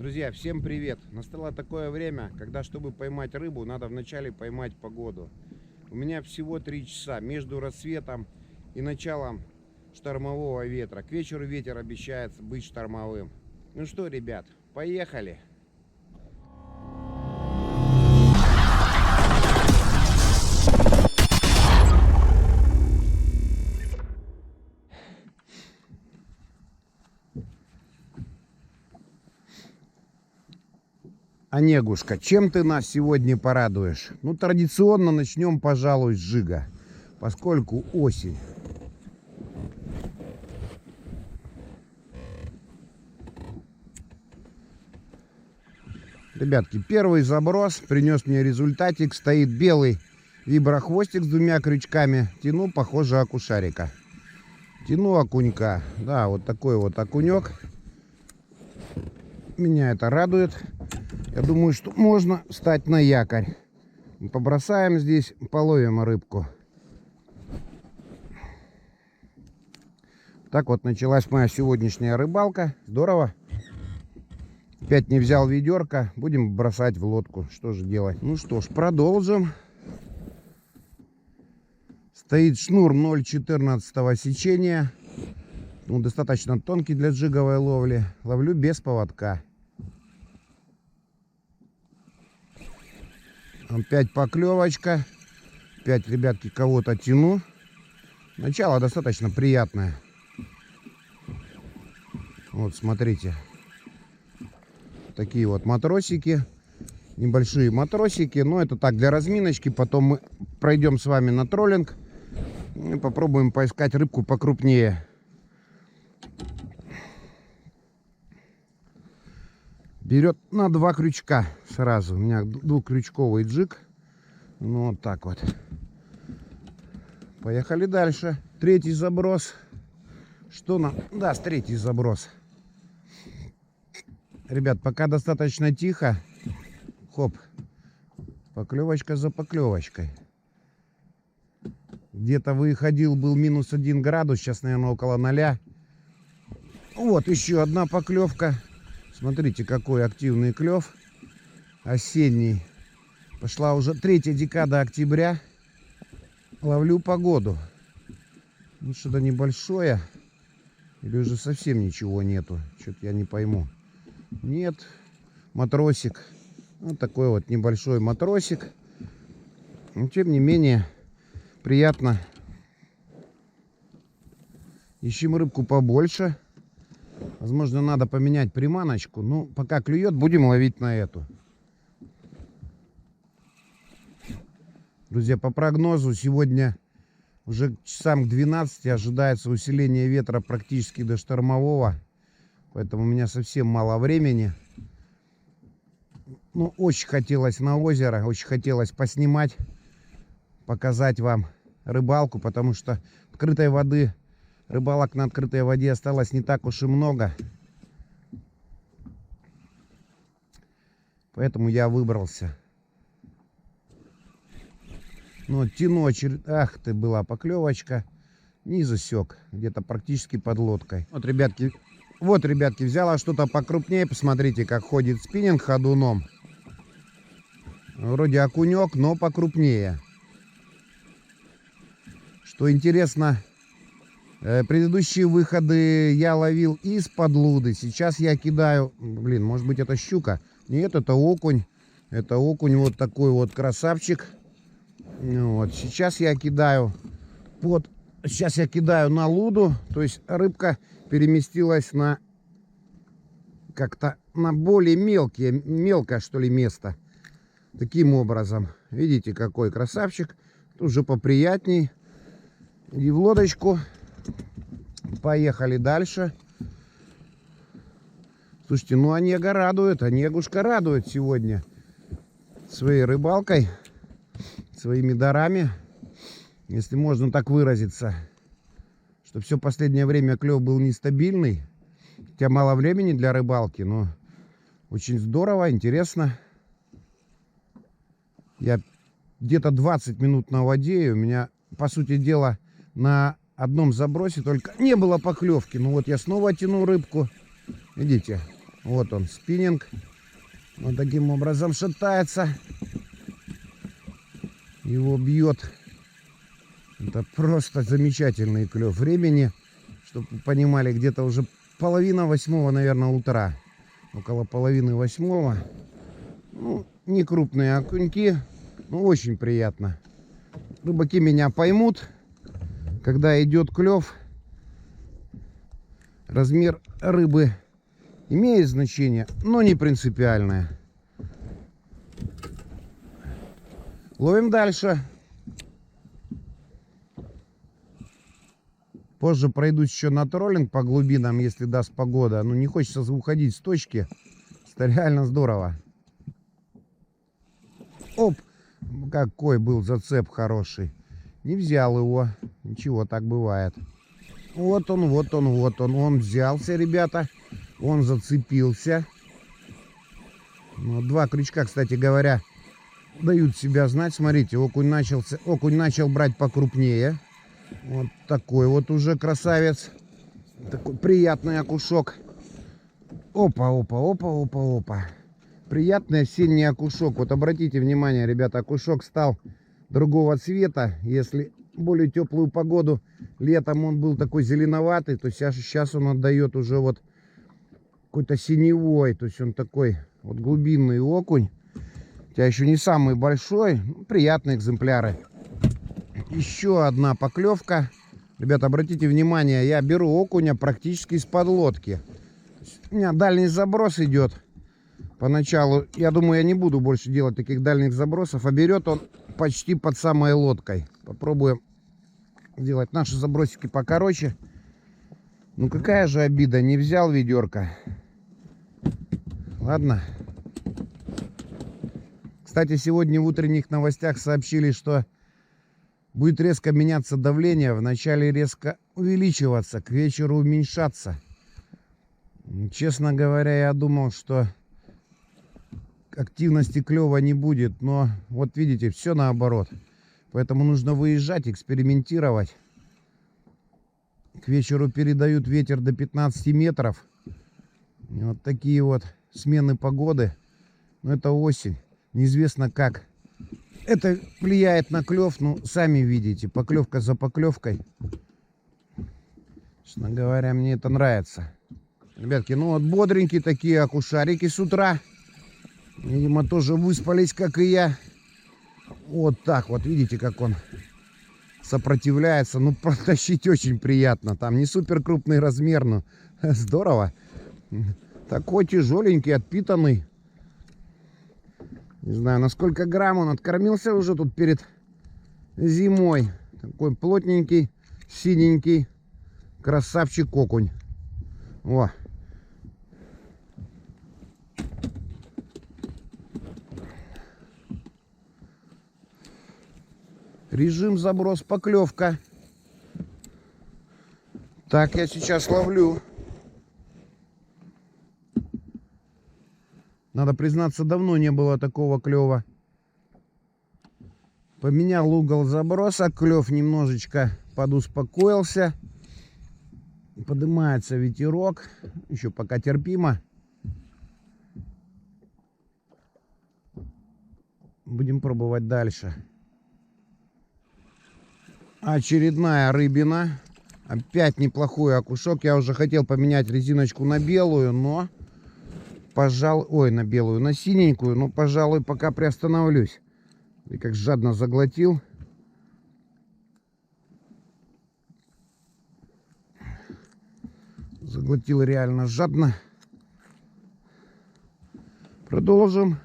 Друзья, всем привет! Настало такое время, когда, чтобы поймать рыбу, надо вначале поймать погоду. У меня всего 3 часа между рассветом и началом штормового ветра. К вечеру ветер обещается быть штормовым. Ну что, ребят, поехали! Онегушка, чем ты нас сегодня порадуешь? Ну, традиционно начнем, пожалуй, с жига, поскольку осень. Ребятки, первый заброс принес мне результатик. Стоит белый виброхвостик с 2 крючками. Тяну, похоже, окушарика. Тяну окунька. Да, вот такой вот окунек. Меня это радует. Я думаю, что можно встать на якорь. Побросаем здесь, половим рыбку. Так вот началась моя сегодняшняя рыбалка. Здорово. Опять не взял ведерко. Будем бросать в лодку. Что же делать? Ну что ж, продолжим. Стоит шнур 0,14 сечения. Ну, достаточно тонкий для джиговой ловли. Ловлю без поводка. Опять поклевочка. Опять, ребятки, кого-то тяну. Начало достаточно приятное. Вот, смотрите. Такие вот матросики. Небольшие матросики. Но это так, для разминочки. Потом мы пройдем с вами на троллинг. И попробуем поискать рыбку покрупнее. Берет на 2 крючка сразу. У меня 2-крючковый джиг. Ну, вот так вот. Поехали дальше. 3-й заброс. Что нам даст 3-й заброс? Ребят, пока достаточно тихо. Хоп. Поклевочка за поклевочкой. Где-то выходил, был -1 градус. Сейчас, наверное, около 0. Вот еще одна поклевка. Смотрите, какой активный клев. Осенний. Пошла уже 3-я декада октября. Ловлю погоду. Ну, что-то небольшое. Или уже совсем ничего нету. Что-то я не пойму. Нет. Матросик. Вот такой вот небольшой матросик. Но, тем не менее, приятно. Ищем рыбку побольше. Возможно, надо поменять приманочку. Ну, пока клюет, будем ловить на эту. Друзья, по прогнозу, сегодня уже часам к 12 ожидается усиление ветра практически до штормового. Поэтому у меня совсем мало времени. Ну, очень хотелось на озеро, очень хотелось поснимать, показать вам рыбалку, потому что открытой воды... Рыбалок на открытой воде осталось не так уж и много. Поэтому я выбрался. Ну, тяну Ах ты, была поклевочка. Не засек. Где-то практически под лодкой. Вот, ребятки, взяла что-то покрупнее. Посмотрите, как ходит спиннинг ходуном. Вроде окунек, но покрупнее. Что интересно... Предыдущие выходы я ловил из-под луды. Сейчас я кидаю... Блин, может быть, это щука? Нет, это окунь. Это окунь, вот такой вот красавчик. Вот. Сейчас я кидаю на луду. То есть рыбка переместилась на... Как-то на более мелкое, что ли, место. Таким образом. Видите, какой красавчик. Тут уже поприятней. И в лодочку... Поехали дальше. Слушайте, ну Онега радует. Онегушка радует сегодня своей рыбалкой, своими дарами, если можно так выразиться. Что все последнее время клев был нестабильный. Хотя мало времени для рыбалки, но очень здорово, интересно. Я где-то 20 минут на воде, и у меня, по сути дела, на одном забросе только не было поклевки. Ну вот я снова тяну рыбку. Видите, Вот он, спиннинг. Вот таким образом шатается. Его бьет. Это просто замечательный клев. Времени, чтобы вы понимали, где-то уже половина восьмого, наверное, утра. Около половины восьмого. Ну, не крупные окуньки, но очень приятно. Рыбаки меня поймут, когда идет клев. Размер рыбы имеет значение, но не принципиальное. Ловим дальше. Позже пройдусь еще на троллинг по глубинам, если даст погода. Ну, не хочется уходить с точки. Это реально здорово. Оп! Какой был зацеп хороший. Не взял его. Ничего, так бывает. Вот он, вот он, вот он. Он взялся, ребята. Он зацепился. Ну, два крючка, кстати говоря, дают себя знать. Смотрите, окунь начал брать покрупнее. Вот такой вот уже красавец. Такой приятный окушок. Опа, опа, опа, опа, опа. Приятный осенний окушок. Вот обратите внимание, ребята, окушок стал другого цвета. Если более теплую погоду, летом он был такой зеленоватый, то сейчас он отдает уже вот какой-то синевой. То есть он такой вот глубинный окунь. Хотя еще не самый большой, приятные экземпляры. Еще одна поклевка. Ребята, обратите внимание, я беру окуня практически из-под лодки. У меня дальний заброс идет. Поначалу, я думаю, я не буду больше делать таких дальних забросов. А берет он почти под самой лодкой. Попробуем сделать наши забросики покороче. Ну какая же обида, не взял ведерко. Ладно. Кстати, сегодня в утренних новостях сообщили, что будет резко меняться давление. Вначале резко увеличиваться, к вечеру уменьшаться. Честно говоря, я думал, что активности клёва не будет. Но вот видите, все наоборот. Поэтому нужно выезжать, экспериментировать. К вечеру передают ветер до 15 метров. И вот такие вот смены погоды. Но это осень. Неизвестно как это влияет на клев. Ну, сами видите, поклевка за поклевкой. Честно говоря, мне это нравится. Ребятки, ну вот бодренькие такие окушарики с утра. Видимо, тоже выспались, как и я. Вот так вот, видите, как он сопротивляется. Ну, протащить очень приятно. Там не супер крупный размер, но здорово. Такой тяжеленький, отпитанный. Не знаю, на сколько грамм он откормился уже тут перед зимой. Такой плотненький, синенький красавчик окунь. О. Режим заброс, поклевка. Так, я сейчас ловлю. Надо признаться, давно не было такого клёва. Поменял угол заброса, клев немножечко подуспокоился. Поднимается ветерок. Еще пока терпимо. Будем пробовать дальше. Очередная рыбина. Опять неплохой окушок. Я уже хотел поменять резиночку на белую, но... Пожалуй, ой, на белую, на синенькую, но, пожалуй, пока приостановлюсь. И как жадно заглотил. Заглотил реально жадно. Продолжим.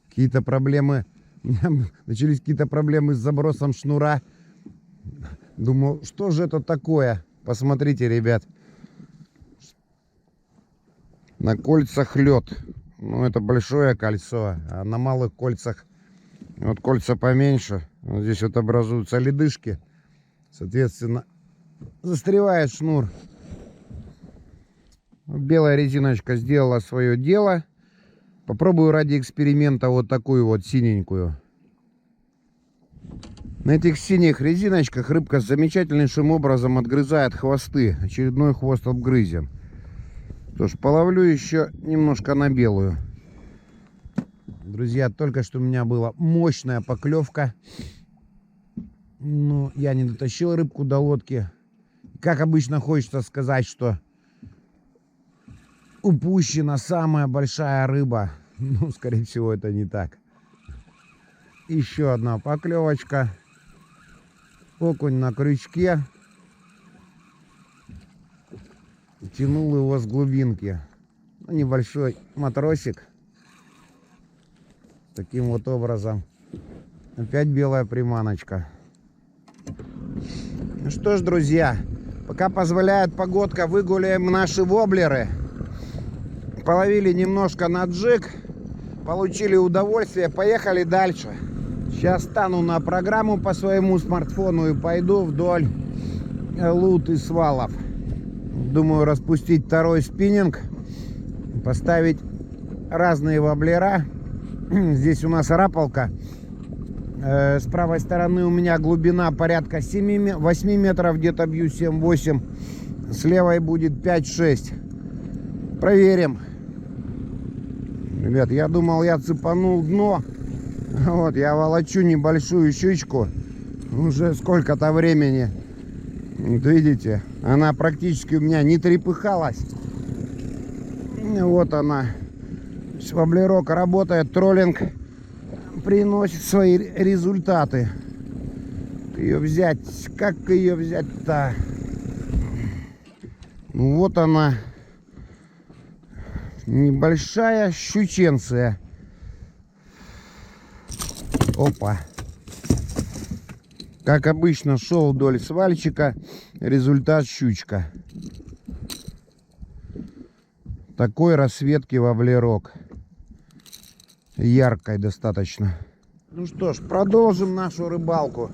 Какие-то проблемы. У меня начались какие-то проблемы с забросом шнура. Думал, что же это такое? Посмотрите, ребят. На кольцах лед. Ну, это большое кольцо. А на малых кольцах, вот кольца поменьше. Вот здесь вот образуются ледышки. Соответственно, застревает шнур. Белая резиночка сделала свое дело. Попробую ради эксперимента вот такую вот синенькую. На этих синих резиночках рыбка замечательнейшим образом отгрызает хвосты. Очередной хвост обгрызен. Что ж, половлю еще немножко на белую. Друзья, только что у меня была мощная поклевка. Но я не дотащил рыбку до лодки. Как обычно, хочется сказать, что упущена самая большая рыба. Ну, скорее всего, это не так. Еще одна поклевочка. Окунь на крючке. Тянул его с глубинки. Небольшой матросик. Таким вот образом. Опять белая приманочка. Ну что ж, друзья, пока позволяет погодка, выгуляем наши воблеры. Половили немножко на джиг. Получили удовольствие. Поехали дальше. Сейчас стану на программу по своему смартфону и пойду вдоль лут и свалов. Думаю, распустить второй спиннинг, поставить разные воблера. Здесь у нас рапалка. С правой стороны у меня глубина порядка 7-8 метров, где-то бью 7-8. С левой будет 5-6. Проверим. Ребят, я думал, я цепанул дно. Вот, я волочу небольшую щучку. Уже сколько-то времени. Вот видите, она практически у меня не трепыхалась. Вот она. Воблерок работает, троллинг приносит свои результаты. Ее взять, как ее взять-то? Ну вот она, небольшая щученция. Опа. Как обычно, шел вдоль свальчика, результат щучка. Такой расцветки воблерок. Яркой достаточно. Ну что ж, продолжим нашу рыбалку.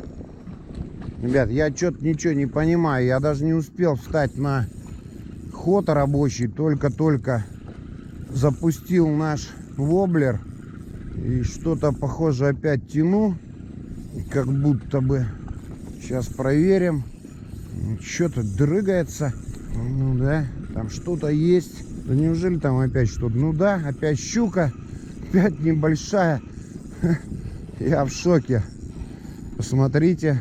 Ребят, я что-то ничего не понимаю. Я даже не успел встать на ход рабочий. Только-только запустил наш воблер. И что-то похоже опять тяну. Как будто бы. Сейчас проверим. Что-то дрыгается. Ну да, там что-то есть. Да неужели там опять что-то? Ну да, опять щука. Опять небольшая. Я в шоке. Посмотрите.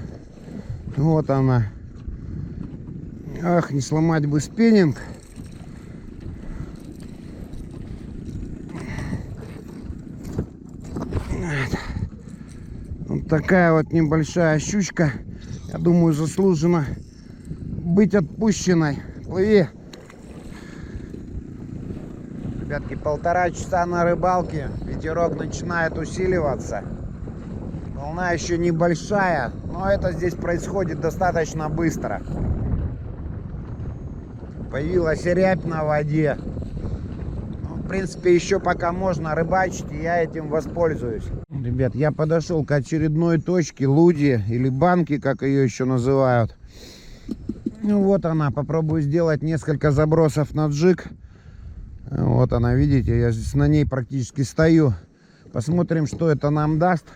Вот она. Ах, не сломать бы спиннинг. Вот такая вот небольшая щучка. Я думаю, заслужена быть отпущенной. Плыви. Ребятки, 1,5 часа на рыбалке. Ветерок начинает усиливаться. Волна еще небольшая, но это здесь происходит достаточно быстро. Появилась рябь на воде. Ну, в принципе, еще пока можно рыбачить, и я этим воспользуюсь. Ребят, я подошел к очередной точке луди или банки, как ее еще называют. Ну вот она, попробую сделать несколько забросов на джиг. Вот она, видите, я здесь на ней практически стою. Посмотрим, что это нам даст.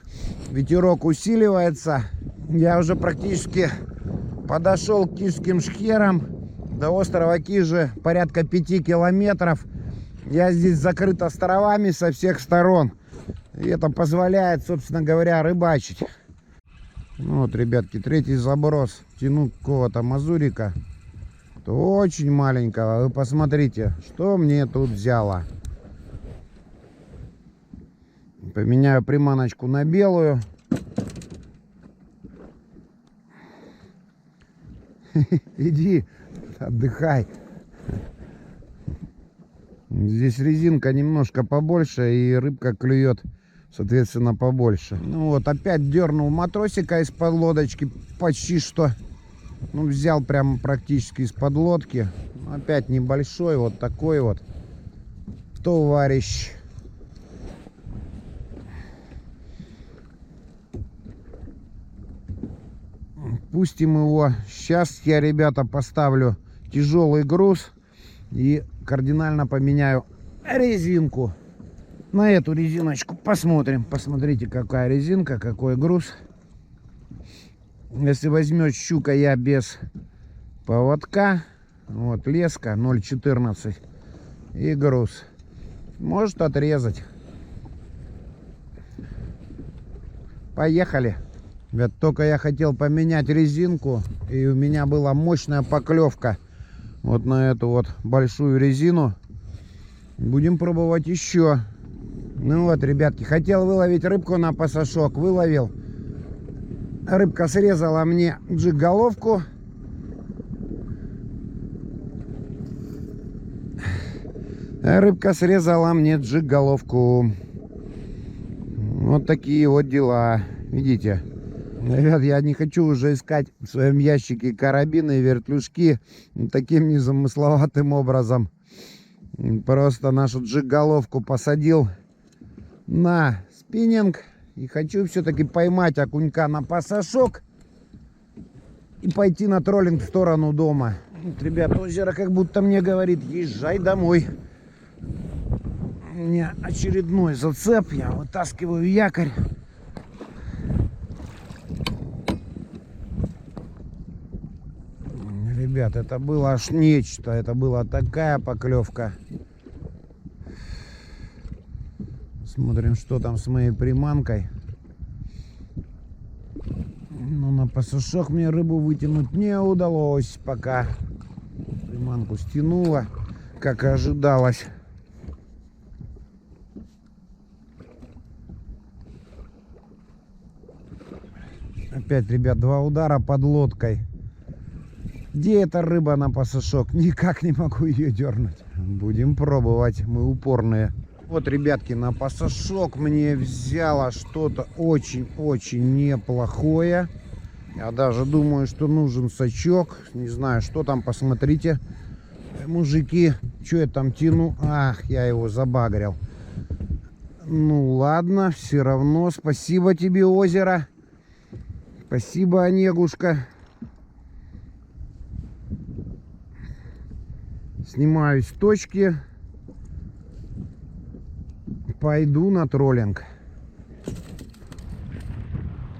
Ветерок усиливается. Я уже практически подошел к Кижским шхерам. До острова Кижи порядка 5 километров. Я здесь закрыт островами со всех сторон. И это позволяет, собственно говоря, рыбачить. Ну вот, ребятки, третий заброс. Тяну какого-то мазурика. Очень маленького. Вы посмотрите, что мне тут взяло. Поменяю приманочку на белую. Иди, отдыхай. Здесь резинка немножко побольше, и рыбка клюет, соответственно, побольше. Ну вот, опять дернул матросика из-под лодочки. Почти что. Ну, взял прямо практически из-под лодки. Опять небольшой, вот такой вот товарищ. Пустим его. Сейчас я, ребята, поставлю тяжелый груз и кардинально поменяю резинку на эту резиночку. Посмотрим. Посмотрите, какая резинка, какой груз. Если возьмет щука я без поводка, вот леска 0,14 и груз, может отрезать. Поехали. Ведь только я хотел поменять резинку, и у меня была мощная поклевка вот на эту вот большую резину. Будем пробовать еще. Ну вот, ребятки, хотел выловить рыбку на пасашок, выловил. Рыбка срезала мне джиг-головку. Рыбка срезала мне джиг-головку. Вот такие вот дела. Видите? Ребят, я не хочу уже искать в своем ящике карабины и вертлюжки таким незамысловатым образом. Просто нашу джиг-головку посадил на спиннинг. И хочу все-таки поймать окунька на пасашок и пойти на троллинг в сторону дома. Вот, ребят, озеро как будто мне говорит: езжай домой. У меня очередной зацеп. Я вытаскиваю якорь. Ребят, это было аж нечто. Это была такая поклевка. Смотрим, что там с моей приманкой. Но на пасашок мне рыбу вытянуть не удалось пока. Приманку стянула, как и ожидалось. Опять, ребят, 2 удара под лодкой. Где эта рыба на пасашок? Никак не могу ее дернуть. Будем пробовать, мы упорные. Вот, ребятки, на пасашок мне взяло что-то очень-очень неплохое. Я даже думаю, что нужен сачок. Не знаю, что там, посмотрите. Мужики, что я там тяну? Ах, я его забагрил. Ну ладно, все равно спасибо тебе, озеро. Спасибо, Онегушка. Снимаюсь с точки. Пойду на троллинг.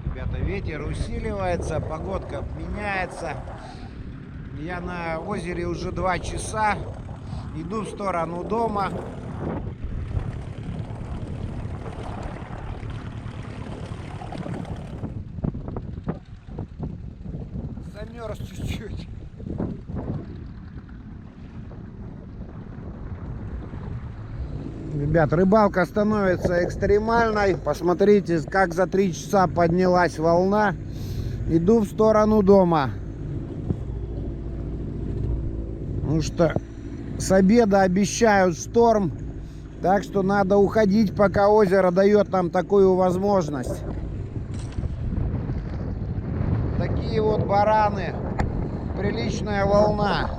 Ребята, ветер усиливается, погодка меняется. Я на озере уже 2 часа. Иду в сторону дома. Замерз чуть-чуть. Ребят, рыбалка становится экстремальной. Посмотрите, как за 3 часа поднялась волна. Иду в сторону дома. Потому что с обеда обещают шторм. Так что надо уходить, пока озеро дает нам такую возможность. Такие вот бараны. Приличная волна.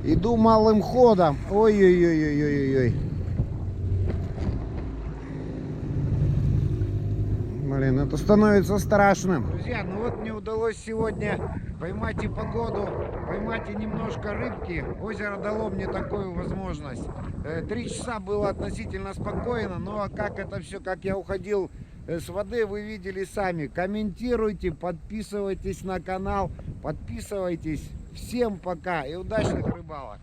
Иду малым ходом. Ой-ой-ой-ой-ой-ой. Блин, это становится страшным. Друзья, ну вот мне удалось сегодня поймать и погоду, поймать и немножко рыбки. Озеро дало мне такую возможность. 3 часа было относительно спокойно, но как это все, как я уходил с воды, вы видели сами. Комментируйте, подписывайтесь на канал, подписывайтесь. Всем пока и удачных рыбалок!